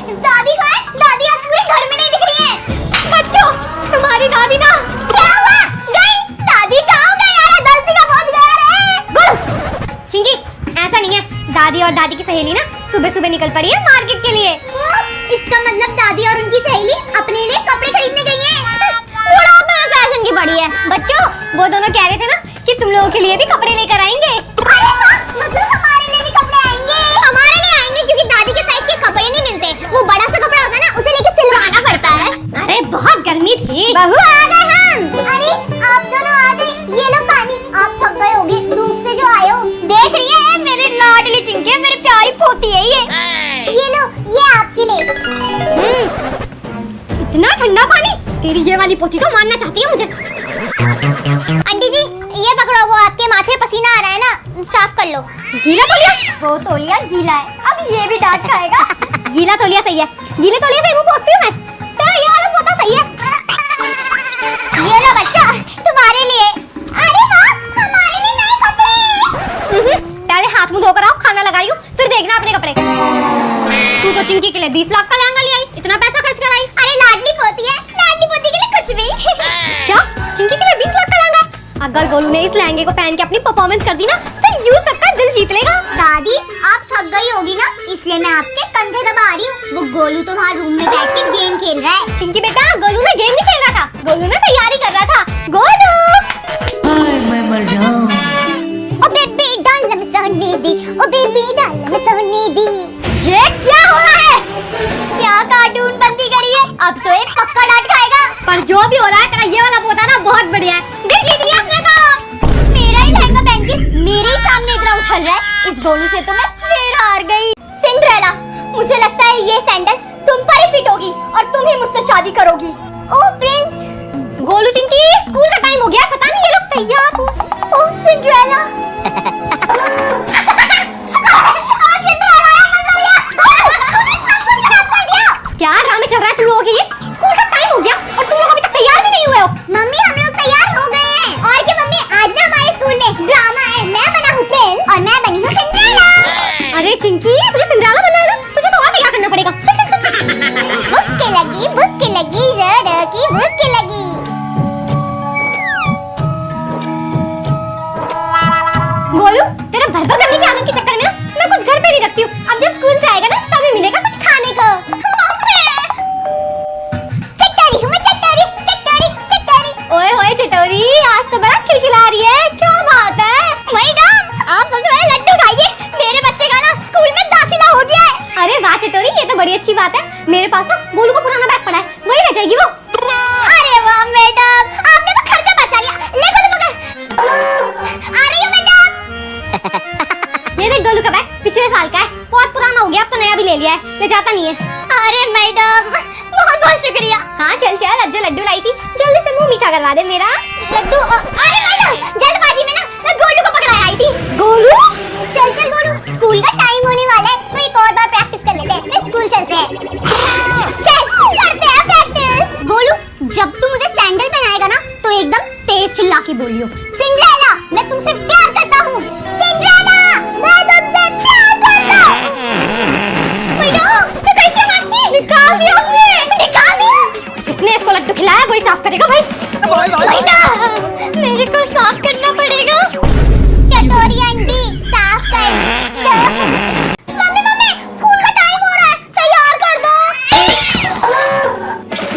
दादी कहाँ है? दादी आज पूरे घर में नहीं दिख रही है। बच्चों, तुम्हारी दादी ना क्या हुआ? गई? दादी कहाँ गई यार? दर्जी का पहुंच गया रे। चिंकी, ऐसा नहीं है। दादी और दादी की सहेली ना सुबह सुबह निकल पड़ी है मार्केट के लिए। इसका मतलब दादी और उनकी सहेली अपने लिए कपड़े खरीदने गई हैं। थोड़ा तो फैशन की बड़ी है। बच्चों, वो दोनों कह रहे थे ना कि तुम लोगों के लिए भी कपड़े लेकर आएंगे। अरे वाह, मतलब हमारे लिए भी कपड़े आएंगे? हमारे लिए आएंगे क्योंकि दादी के साइज के कपड़े नहीं मिलते। वो बड़ा सा कपड़ा होता है ना, उसे लेके सिलवाना पड़ता है। अरे बहुत गर्मी थी। बहू आ गए हम। अरे आप दोनों आ गए। ये लो पानी। आप थक गए होगे धूप से जो आए हो। देख रही है मेरी लाडली चिंकी, मेरी प्यारी पोती है ये लो, ये आपके लिए। इतना ठंडा पानी? तेरी ये वाली पोती तो मारना चाहती है मुझे। आंटी जी, ये पकड़ो, वो आपके माथे पसीना आ रहा है ना, साफ कर लो। गीला तौलिया? वो तौलिया गीला है, अब ये भी डांट खाएगा। गीला तौलिया सही है, गीले तौलिया से मुंह पोंछती हूं मैं। तेरा ये वाला पोता सही है। ये लो बच्चा, तुम्हारे लिए। अरे वाह, हमारे लिए नए कपड़े। पहले हाथ मुंह धोकर आओ, खाना लगाई हूं, फिर देखना अपने कपड़े। तू तो चिंकी के लिए 20 लाख का लहंगा ले आई, इतना पैसा खर्च कर आई। अरे लाडली पोती है, लाडली पोती के लिए कुछ भी। क्या? चिंकी के लिए 20 लाख का लहंगा? अगर गोलू ने इस लहंगे को पहन के अपनी परफॉर्मेंस कर दी ना, तो यूं सबका दिल जीत लेगा। दादी, आप थक गई होगी ना, इसलिए मैं आपके कंधे दबा रही हूँ। वो गोलू तो वहाँ रूम में बैठ के गेम खेल रहा है। चिंकी बेटा, गोलू ने गेम नहीं खेल रहा था, गोलू ने तैयारी कर रहा था। गोलू, मैं मर जाऊं। ओ बेबी डाल में सोने दी, ओ बेबी डाल में सोने दी। ये क्या हो रहा है? क्या कार्टून बंदी करी है? अब तो एक पक्का डांट खाएगा। पर जो भी हो रहा है, तेरा ये वाला पोता ना बहुत बढ़िया है। दिल जीत लिया उसने तो। मेरा ही लहंगा पहन के मेरे ही सामने इतना उछल रहा है। इस गोलू से तो मैं फिर हार गई। सिंड्रेला, मुझे लगता है ये सैंडल तुम पर ही फिट होगी और तुम ही मुझसे शादी करोगी। ओ प्रिंस। गोलू चिंकी, स्कूल का टाइम हो गया, पता नहीं ये लोग तैयार हो। ओ सिंड्रेला। क्या ड्रामे चल रहा है तुम लोगों के? ये स्कूल का टाइम हो गया और तुम लोग अभी तक तैयार भी नहीं हुए हो। मम्मी, हम लोग तैयार हो गए हैं। और क्या मम्मी, आज ना हमारे स्कूल में ड्रामा है। मैं बना हूँ प्रिंस और मैं बनी हूँ सिंड्रेला। अरे चिंकी, तुझे सिंड्रेला बनना है ना, तुझे तो और तैयार करना पड़ेगा। भूख लगी, भूख लगी, जरा की भूख लगी। गोलू, तेरा भरभर करने की आदत के चक्कर में ना मैं कुछ घर पे नहीं रखती हूँ। अब जब स्कूल से आएगा ना तभी मिलेगा कुछ खाने को। चटोरी हूँ मैं, चटोरी चटोरी चटोरी। ओए होए चटोरी, आज तो बड़ा खिलखिला रही है, क्या बात है? मैडम, आप सबसे पहले लड्डू खाइए, मेरे बच्चे का ना स्कूल में दाखिला हो गया है। अरे वाह चटोरी, ये तो बड़ी अच्छी बात है। मेरे पास ना गोलू का पुराना बैग पड़ा है, वही रह जाएगी वो। अरे वाह मैडम, आपने तो खर्चा बचा लिया। ले गोलू पकड़। आ रही हूँ मैडम। ये देख गोलू का बैग पिछले साल का है, बहुत पुराना हो गया, अब तो नया भी ले लिया है, ले जाता नहीं है। अरे मैडम, बहुत बहुत शुक्रिया। हाँ चल चल, अब जो लड्डू लाई थी जल्दी से मुंह मीठा करवा दे मेरा। लड्डू? अरे मैडम, जल्दबाजी में ना मैं गोलू को पकड़ा आई थी। गोलू? चल चल गोलू, स्कूल का टाइम होने वाला है, तो एक और बार प्रैक्टिस कर लेते हैं, फिर स्कूल चलते हैं। चल करते हैं प्रैक्टिस। गोलू, जब तू मुझे सैंडल पहनाएगा ना तो एकदम तेज चिल्ला के बोलियो, सिंड्रेला मैं तुमसे प्यार करता हूँ। सिंड्रेला मैं तुमसे प्यार करता हूँ। भैया, तो कैसे मस्ती? निकाल दिया उसने, निकाल दिया। इसने इसको लड्डू खिलाया, वही साफ करेगा भाई। भैया, मेरे को साफ करना पड़ेगा। चटोरी आंटी, साफ कर दो। मम्मी मम्मी, स्कूल का टाइम हो रहा है, तैयार कर दो।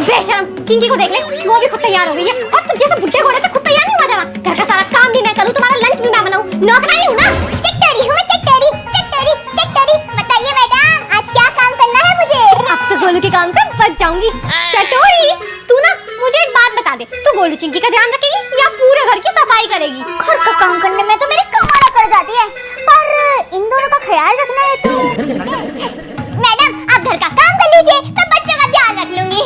बेशरम, चिंकी को देख ले, वो भी खुद तैयार हो गई है। और तुझे जैसे बुड्ढे घोड़े से खुद तैयार नहीं हुआ जाना। घर का सारा काम भी मैं करूँ, तुम्हारा लंच भी मैं बनाऊँ, नौकरानी हूँ ना। चटोरी हूँ मैं, चटोरी चटोरी चटोरी। बताइए मैडम, आज क्या काम करना है मुझे? अब तो गोलू के काम से बच जाऊंगी। चटोरी, तू ना मुझे एक बात बता दे, तू गोलू चिंकी का ध्यान रखेगी या पूरे घर की सफाई करेगी? घर का काम करने में तो मेरी कमर अकड़ जाती है, पर इन दोनों का ख्याल रखना है तो। मैडम, आप घर का काम कर लीजिए, मैं बच्चों का ध्यान रख लूंगी।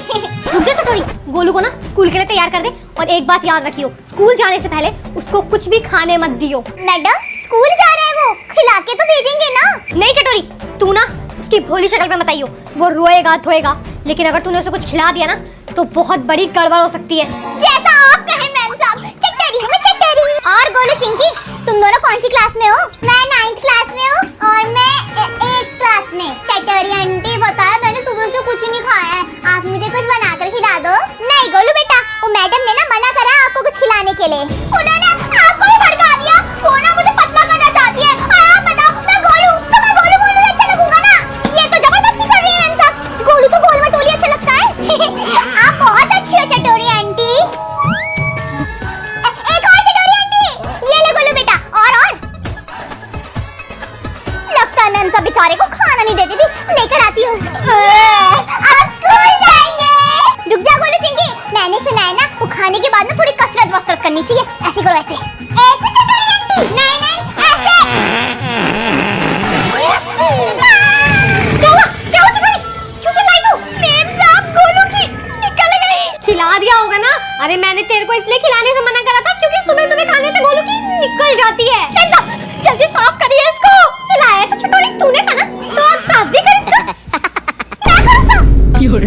रुक जा चटोरी, गोलू को ना स्कूल के लिए तैयार कर दे। और एक बात याद रखियो, स्कूल जाने से पहले उसको कुछ भी खाने मत दियो। मैडम, स्कूल जा रहे हैं वो, खिला के तो भेजेंगे ना? नहीं चटोरी, तू ना उसकी भोली शक्ल पे मत आइयो, वो रोएगा धोएगा, लेकिन अगर तूने उसे कुछ खिला दिया ना तो बहुत बड़ी गड़बड़ हो सकती है। जैसा आप कहें मैम साहब। चटोरी हूँ मैं, चटोरी। और गोलू चिंकी, तुम दोनों कौन सी क्लास में हो? मैं 9th क्लास में हूँ और मैं 8th क्लास में। चटोरी आंटी बताया, मैंने सुबह से तो कुछ नहीं खाया है, आप मुझे कुछ बनाकर खिला दो। नहीं गोलू बेटा, वो मैडम ने ना मना करा आपको कुछ खिलाने के लिए। उन्होंने आपको भी भड़का दिया। वो ना मुझे पतला करना चाहती है। और आप बताओ, मैं गोलू तो मैं गोलू बोलूं अच्छा लगूंगा ना? ये तो जबरदस्ती कर रही है मैम साहब। गोलू तो गोल मटोली अच्छा लगता है। आप बहुत अच्छी हो चटोरी आंटी। एक और चटोरी आंटी, ये ले गोलू बेटा। और लगता है मैम साहब बेचारे को खाना नहीं देती थी, लेकर आती हूँ। आप स्कूल जाएंगे। रुक जा गोलू चिंकी, मैंने सुना है ना वो खाने के बाद ना थोड़ी कसरत वसरत करनी चाहिए। ऐसे करो, ऐसे ऐसे चटोरी आंटी। नहीं नहीं ऐसे। क्या हुआ चटोरी? क्यों चिल्लाई तू? मैम साहब गोलू की निकल गई। खिला दिया होगा ना। अरे मैंने तेरे को इसलिए खिलाने से मना करा था क्योंकि सुबह सुबह खाने से गोलू की निकल जाती है। मैम साहब जल्दी साफ करिए इसको। खिलाया तो चटोरी तूने था ना, तो अब साफ भी कर इसको। क्या करूँ साफ? You're